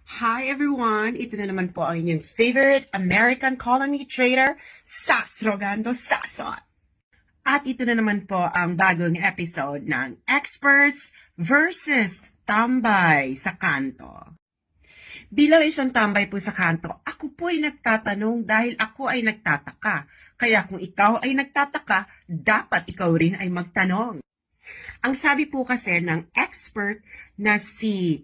Hi everyone! Ito na naman po ang inyong favorite American colony trader, Sas Rogando Sasot. At ito na naman po ang bagong episode ng Experts versus Tambay sa Kanto. Bilang isang tambay po sa kanto, ako po ay nagtatanong dahil ako ay nagtataka. Kaya kung ikaw ay nagtataka, dapat ikaw rin ay magtanong. Ang sabi po kasi ng expert na si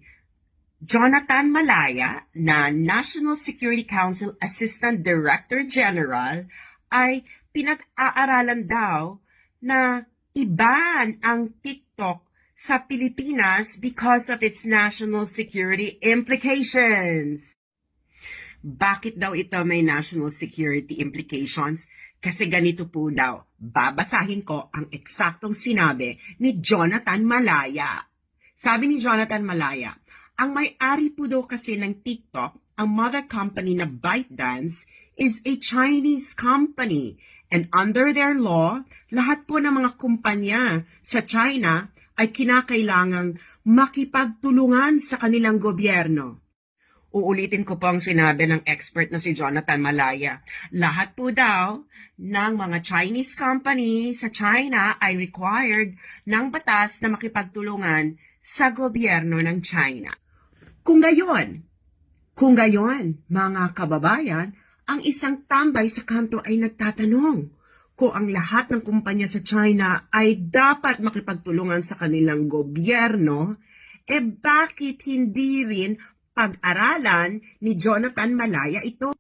Jonathan Malaya na National Security Council Assistant Director General ay pinag-aaralan daw na iban ang TikTok sa Pilipinas because of its national security implications. Bakit daw ito may national security implications? Kasi ganito po daw, babasahin ko ang eksaktong sinabi ni Jonathan Malaya. Sabi ni Jonathan Malaya, ang may-ari po daw kasi ng TikTok, ang mother company na ByteDance, is a Chinese company. And under their law, lahat po ng mga kumpanya sa China ay kinakailangang makipagtulungan sa kanilang gobyerno. Uulitin ko po ang sinabi ng expert na si Jonathan Malaya. Lahat po daw ng mga Chinese company sa China ay required ng batas na makipagtulungan sa gobyerno ng China. Kung gayon, mga kababayan, ang isang tambay sa kanto ay nagtatanong kung ang lahat ng kumpanya sa China ay dapat makipagtulungan sa kanilang gobyerno, bakit hindi rin pag-aralan ni Jonathan Malaya ito?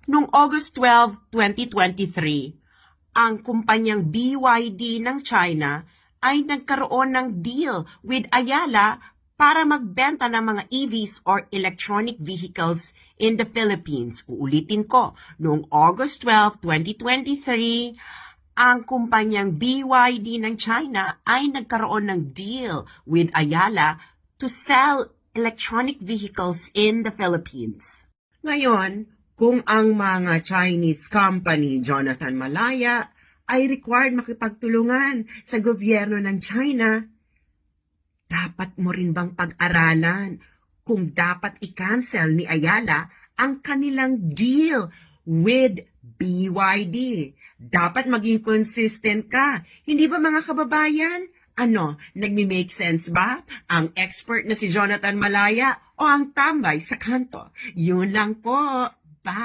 Noong August 12, 2023, ang kumpanyang BYD ng China ay nagkaroon ng deal with Ayala para magbenta ng mga EVs or electronic vehicles in the Philippines. Uulitin ko, noong August 12, 2023, ang kumpanyang BYD ng China ay nagkaroon ng deal with Ayala to sell electronic vehicles in the Philippines. Ngayon, kung ang mga Chinese company, Jonathan Malaya, ay required makipagtulungan sa gobyerno ng China, dapat mo rin bang pag-aralan kung dapat i-cancel ni Ayala ang kanilang deal with BYD? Dapat maging consistent ka. Hindi ba mga kababayan? Nagmi-make sense ba ang expert na si Jonathan Malaya o ang tambay sa kanto? Yun lang po. Bye!